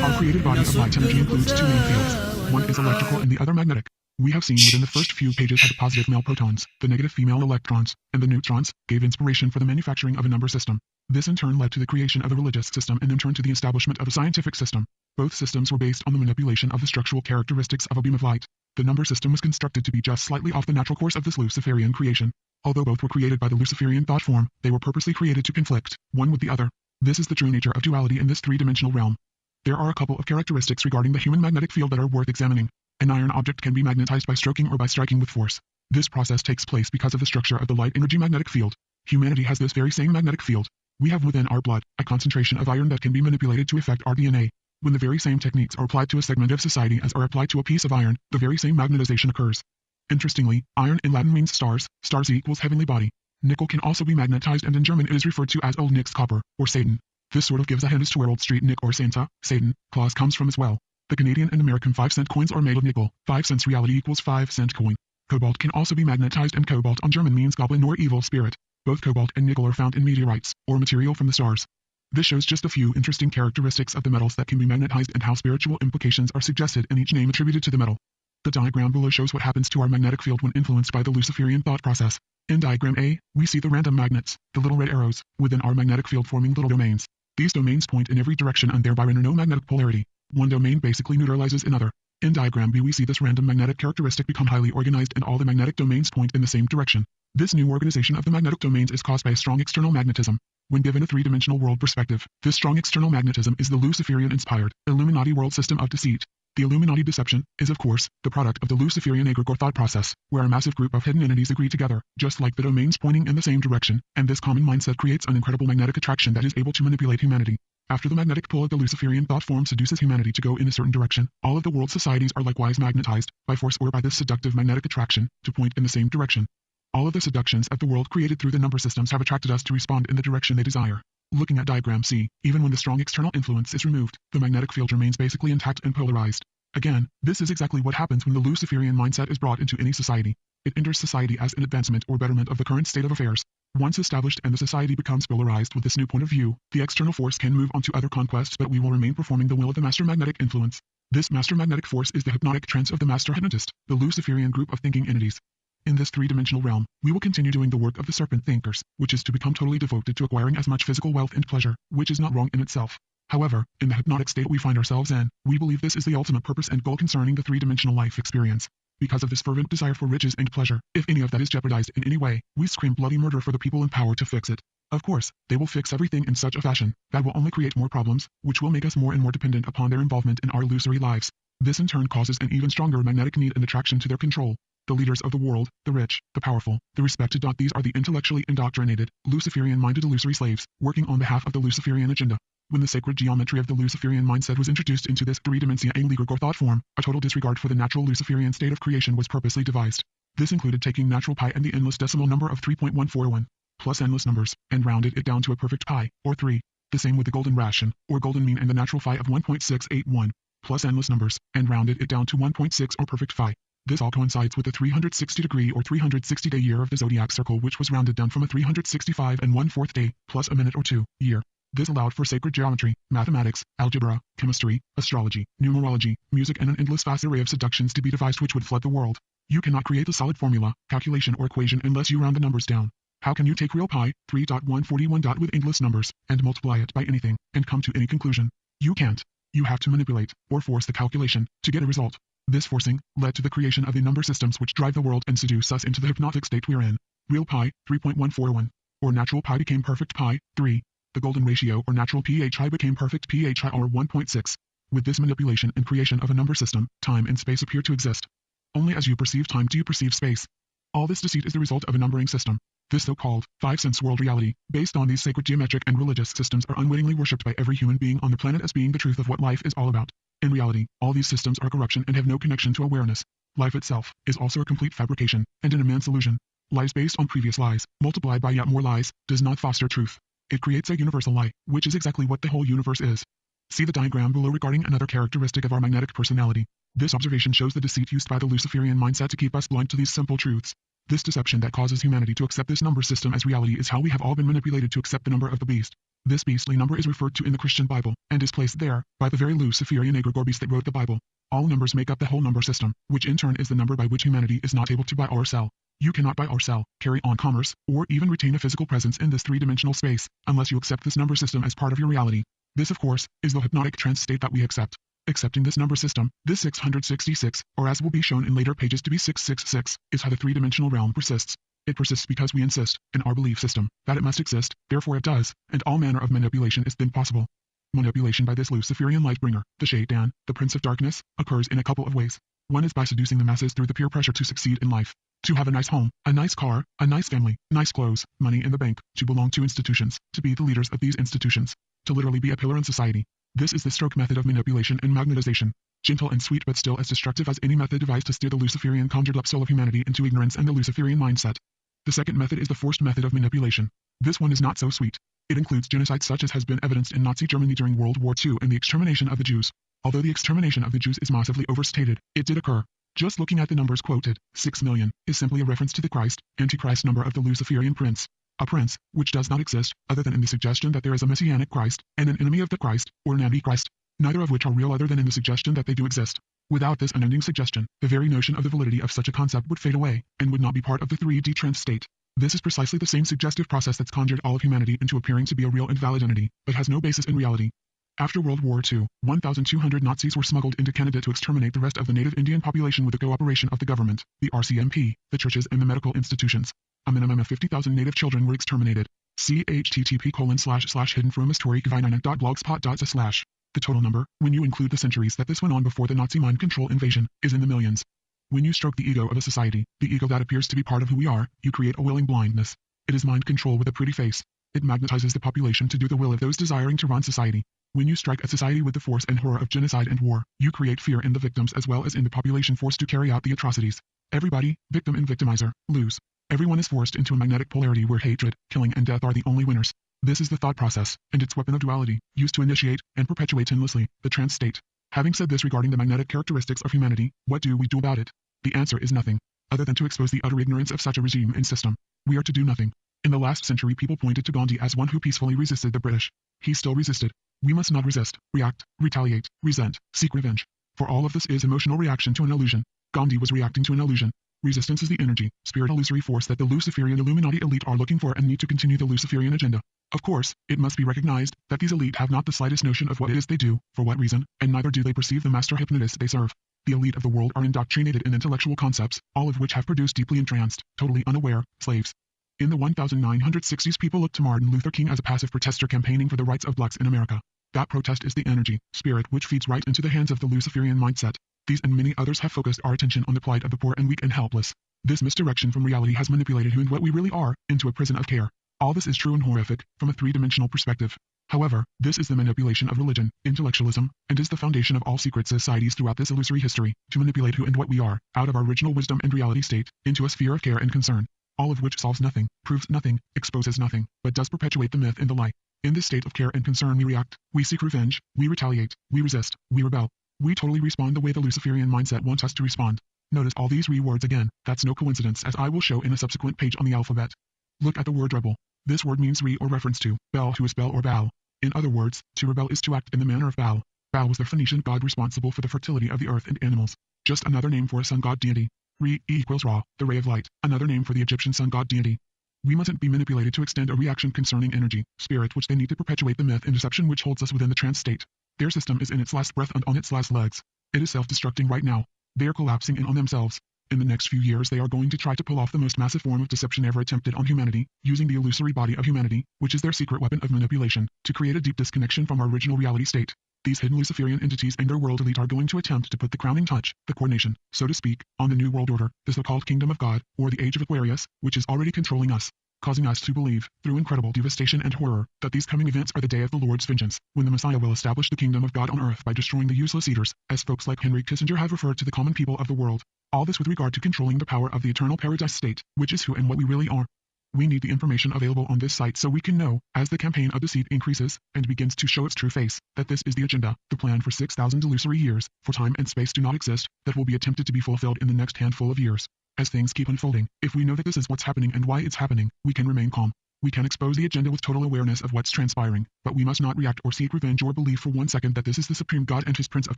Our created body of light energy includes two main fields. One is electrical and the other magnetic. We have seen within the first few pages how the positive male protons, the negative female electrons, and the neutrons gave inspiration for the manufacturing of a number system. This in turn led to the creation of a religious system and in turn to the establishment of a scientific system. Both systems were based on the manipulation of the structural characteristics of a beam of light. The number system was constructed to be just slightly off the natural course of this Luciferian creation. Although both were created by the Luciferian thought form, they were purposely created to conflict, one with the other. This is the true nature of duality in this three-dimensional realm. There are a couple of characteristics regarding the human magnetic field that are worth examining. An iron object can be magnetized by stroking or by striking with force. This process takes place because of the structure of the light energy magnetic field. Humanity has this very same magnetic field. We have within our blood a concentration of iron that can be manipulated to affect our DNA. When the very same techniques are applied to a segment of society as are applied to a piece of iron, the very same magnetization occurs. Interestingly, iron in Latin means stars, stars equals heavenly body. Nickel can also be magnetized and in German it is referred to as Old Nick's copper, or Satan. This sort of gives a hint as to where Old Street Nick or Santa, Satan, Claus comes from as well. The Canadian and American 5-cent coins are made of nickel. 5 cents reality equals 5-cent coin. Cobalt can also be magnetized and cobalt on German means goblin or evil spirit. Both cobalt and nickel are found in meteorites, or material from the stars. This shows just a few interesting characteristics of the metals that can be magnetized and how spiritual implications are suggested in each name attributed to the metal. The diagram below shows what happens to our magnetic field when influenced by the Luciferian thought process. In diagram A, we see the random magnets, the little red arrows, within our magnetic field forming little domains. These domains point in every direction and thereby render no magnetic polarity. One domain basically neutralizes another. In diagram B we see this random magnetic characteristic become highly organized and all the magnetic domains point in the same direction. This new organization of the magnetic domains is caused by a strong external magnetism. When given a three-dimensional world perspective, this strong external magnetism is the Luciferian-inspired Illuminati world system of deceit. The Illuminati deception is, of course, the product of the Luciferian egregore thought process, where a massive group of hidden entities agree together, just like the domains pointing in the same direction, and this common mindset creates an incredible magnetic attraction that is able to manipulate humanity. After the magnetic pull of the Luciferian thought form seduces humanity to go in a certain direction, all of the world's societies are likewise magnetized, by force or by this seductive magnetic attraction, to point in the same direction. All of the seductions of the world created through the number systems have attracted us to respond in the direction they desire. Looking at diagram C, even when the strong external influence is removed, the magnetic field remains basically intact and polarized. Again, this is exactly what happens when the Luciferian mindset is brought into any society. It enters society as an advancement or betterment of the current state of affairs. Once established and the society becomes polarized with this new point of view, the external force can move on to other conquests, but we will remain performing the will of the master magnetic influence. This master magnetic force is the hypnotic trance of the master hypnotist, the Luciferian group of thinking entities. In this three-dimensional realm, we will continue doing the work of the serpent thinkers, which is to become totally devoted to acquiring as much physical wealth and pleasure, which is not wrong in itself. However, in the hypnotic state we find ourselves in, we believe this is the ultimate purpose and goal concerning the three-dimensional life experience. Because of this fervent desire for riches and pleasure, if any of that is jeopardized in any way, we scream bloody murder for the people in power to fix it. Of course, they will fix everything in such a fashion that will only create more problems, which will make us more and more dependent upon their involvement in our illusory lives. This in turn causes an even stronger magnetic need and attraction to their control. The leaders of the world, the rich, the powerful, the respected. These are the intellectually indoctrinated, Luciferian-minded illusory slaves, working on behalf of the Luciferian agenda. When the sacred geometry of the Luciferian mindset was introduced into this three-dimensional thought form, a total disregard for the natural Luciferian state of creation was purposely devised. This included taking natural pi and the endless decimal number of 3.141, plus endless numbers, and rounded it down to a perfect pi, or 3. The same with the golden ration, or golden mean, and the natural phi of 1.681, plus endless numbers, and rounded it down to 1.6 or perfect phi. This all coincides with the 360-degree or 360-day year of the zodiac circle, which was rounded down from a 365 and 1/4 day, plus a minute or 2, year. This allowed for sacred geometry, mathematics, algebra, chemistry, astrology, numerology, music, and an endless vast array of seductions to be devised which would flood the world. You cannot create a solid formula, calculation, or equation unless you round the numbers down. How can you take real pi, 3.141 with endless numbers, and multiply it by anything, and come to any conclusion? You can't. You have to manipulate, or force the calculation, to get a result. This forcing led to the creation of the number systems which drive the world and seduce us into the hypnotic state we're in. Real pi, 3.141. Or natural pi became perfect pi, 3. The golden ratio or natural phi became perfect phi or 1.6. With this manipulation and creation of a number system, time and space appear to exist. Only as you perceive time do you perceive space. All this deceit is the result of a numbering system. This so-called five-sense world reality, based on these sacred geometric and religious systems, are unwittingly worshipped by every human being on the planet as being the truth of what life is all about. In reality, all these systems are corruption and have no connection to awareness. Life itself is also a complete fabrication and an immense illusion. Lies based on previous lies, multiplied by yet more lies, does not foster truth. It creates a universal lie, which is exactly what the whole universe is. See the diagram below regarding another characteristic of our magnetic personality. This observation shows the deceit used by the Luciferian mindset to keep us blind to these simple truths. This deception that causes humanity to accept this number system as reality is how we have all been manipulated to accept the number of the beast. This beastly number is referred to in the Christian Bible, and is placed there by the very Luciferian egregore beast that wrote the Bible. All numbers make up the whole number system, which in turn is the number by which humanity is not able to buy or sell. You cannot buy or sell, carry on commerce, or even retain a physical presence in this three-dimensional space, unless you accept this number system as part of your reality. This, of course, is the hypnotic trance state that we accept. Accepting this number system, this 666, or as will be shown in later pages to be 666, is how the three-dimensional realm persists. It persists because we insist, in our belief system, that it must exist, therefore it does, and all manner of manipulation is then possible. Manipulation by this Luciferian light-bringer, the Shaitan, the Prince of Darkness, occurs in a couple of ways. One is by seducing the masses through the peer pressure to succeed in life. To have a nice home, a nice car, a nice family, nice clothes, money in the bank, to belong to institutions, to be the leaders of these institutions, to literally be a pillar in society. This is the stroke method of manipulation and magnetization. Gentle and sweet but still as destructive as any method devised to steer the Luciferian conjured up soul of humanity into ignorance and the Luciferian mindset. The second method is the forced method of manipulation. This one is not so sweet. It includes genocide such as has been evidenced in Nazi Germany during World War II and the extermination of the Jews. Although the extermination of the Jews is massively overstated, it did occur. Just looking at the numbers quoted, 6 million, is simply a reference to the Antichrist number of the Luciferian prince. A prince, which does not exist, other than in the suggestion that there is a messianic Christ, and an enemy of the Christ, or an antichrist, neither of which are real other than in the suggestion that they do exist. Without this unending suggestion, the very notion of the validity of such a concept would fade away, and would not be part of the 3D trance state. This is precisely the same suggestive process that's conjured all of humanity into appearing to be a real and valid entity, but has no basis in reality. After World War II, 1,200 Nazis were smuggled into Canada to exterminate the rest of the native Indian population with the cooperation of the government, the RCMP, the churches and the medical institutions. A minimum of 50,000 native children were exterminated. See http://hiddenfromistoric.blogspot.com/. The total number, when you include the centuries that this went on before the Nazi mind control invasion, is in the millions. When you stroke the ego of a society, the ego that appears to be part of who we are, you create a willing blindness. It is mind control with a pretty face. It magnetizes the population to do the will of those desiring to run society. When you strike a society with the force and horror of genocide and war, you create fear in the victims as well as in the population forced to carry out the atrocities. Everybody, victim and victimizer, lose. Everyone is forced into a magnetic polarity where hatred, killing and death are the only winners. This is the thought process, and its weapon of duality, used to initiate and perpetuate endlessly the trance state. Having said this regarding the magnetic characteristics of humanity, what do we do about it? The answer is nothing, other than to expose the utter ignorance of such a regime and system. We are to do nothing. In the last century, people pointed to Gandhi as one who peacefully resisted the British. He still resisted. We must not resist, react, retaliate, resent, seek revenge. For all of this is emotional reaction to an illusion. Gandhi was reacting to an illusion. Resistance is the energy, spirit illusory force that the Luciferian Illuminati elite are looking for and need to continue the Luciferian agenda. Of course, it must be recognized that these elite have not the slightest notion of what it is they do, for what reason, and neither do they perceive the master hypnotist they serve. The elite of the world are indoctrinated in intellectual concepts, all of which have produced deeply entranced, totally unaware, slaves. In the 1960s, people looked to Martin Luther King as a passive protester campaigning for the rights of blacks in America. That protest is the energy, spirit which feeds right into the hands of the Luciferian mindset. These and many others have focused our attention on the plight of the poor and weak and helpless. This misdirection from reality has manipulated who and what we really are into a prison of care. All this is true and horrific from a three-dimensional perspective. However, this is the manipulation of religion, intellectualism, and is the foundation of all secret societies throughout this illusory history, to manipulate who and what we are, out of our original wisdom and reality state, into a sphere of care and concern. All of which solves nothing, proves nothing, exposes nothing, but does perpetuate the myth and the lie. In this state of care and concern we react, we seek revenge, we retaliate, we resist, we rebel. We totally respond the way the Luciferian mindset wants us to respond. Notice all these words again, that's no coincidence, as I will show in a subsequent page on the alphabet. Look at the word rebel. This word means or reference to, bel to is bel or Baal. In other words, to rebel is to act in the manner of Baal. Baal was the Phoenician god responsible for the fertility of the earth and animals. Just another name for a sun god deity. Re equals Ra, the ray of light, another name for the Egyptian sun god deity. We mustn't be manipulated to extend a reaction concerning energy, spirit which they need to perpetuate the myth and deception which holds us within the trance state. Their system is in its last breath and on its last legs. It is self-destructing right now. They are collapsing in on themselves. In the next few years they are going to try to pull off the most massive form of deception ever attempted on humanity, using the illusory body of humanity, which is their secret weapon of manipulation, to create a deep disconnection from our original reality state. These hidden Luciferian entities and their world elite are going to attempt to put the crowning touch, the coronation, so to speak, on the New World Order, the so-called Kingdom of God, or the Age of Aquarius, which is already controlling us, causing us to believe, through incredible devastation and horror, that these coming events are the day of the Lord's vengeance, when the Messiah will establish the Kingdom of God on earth by destroying the useless eaters, as folks like Henry Kissinger have referred to the common people of the world. All this with regard to controlling the power of the eternal paradise state, which is who and what we really are. We need the information available on this site so we can know, as the campaign of deceit increases, and begins to show its true face, that this is the agenda, the plan for 6,000 illusory years, for time and space do not exist, that will be attempted to be fulfilled in the next handful of years. As things keep unfolding, if we know that this is what's happening and why it's happening, we can remain calm. We can expose the agenda with total awareness of what's transpiring, but we must not react or seek revenge or believe for 1 second that this is the supreme God and his Prince of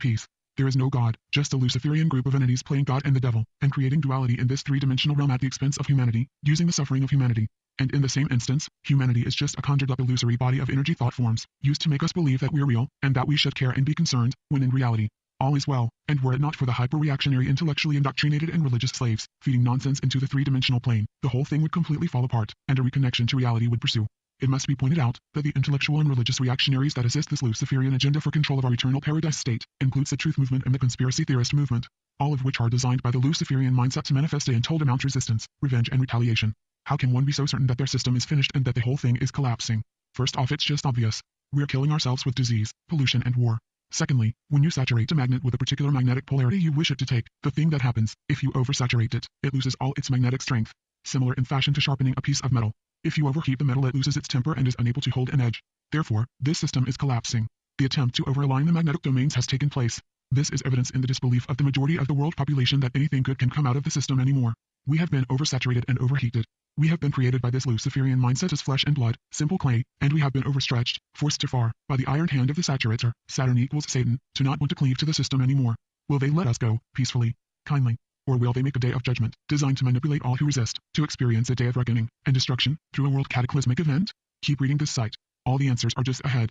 Peace. There is no God, just a Luciferian group of entities playing God and the devil, and creating duality in this three-dimensional realm at the expense of humanity, using the suffering of humanity. And in the same instance, humanity is just a conjured-up illusory body of energy thought forms, used to make us believe that we're real, and that we should care and be concerned, when in reality, all is well, and were it not for the hyper-reactionary intellectually indoctrinated and religious slaves, feeding nonsense into the three-dimensional plane, the whole thing would completely fall apart, and a reconnection to reality would pursue. It must be pointed out that the intellectual and religious reactionaries that assist this Luciferian agenda for control of our eternal paradise state includes the truth movement and the conspiracy theorist movement, all of which are designed by the Luciferian mindset to manifest a untold amount resistance, revenge and retaliation. How can one be so certain that their system is finished and that the whole thing is collapsing? First off, it's just obvious. We're killing ourselves with disease, pollution and war. Secondly, when you saturate a magnet with a particular magnetic polarity you wish it to take, the thing that happens, if you oversaturate it, it loses all its magnetic strength. Similar in fashion to sharpening a piece of metal. If you overheat the metal it loses its temper and is unable to hold an edge. Therefore, this system is collapsing. The attempt to overalign the magnetic domains has taken place. This is evidence in the disbelief of the majority of the world population that anything good can come out of the system anymore. We have been oversaturated and overheated. We have been created by this Luciferian mindset as flesh and blood, simple clay, and we have been overstretched, forced too far, by the iron hand of the saturator, Saturn equals Satan, to not want to cleave to the system anymore. Will they let us go, peacefully, kindly? Or will they make a day of judgment, designed to manipulate all who resist, to experience a day of reckoning and destruction, through a world cataclysmic event? Keep reading this site. All the answers are just ahead.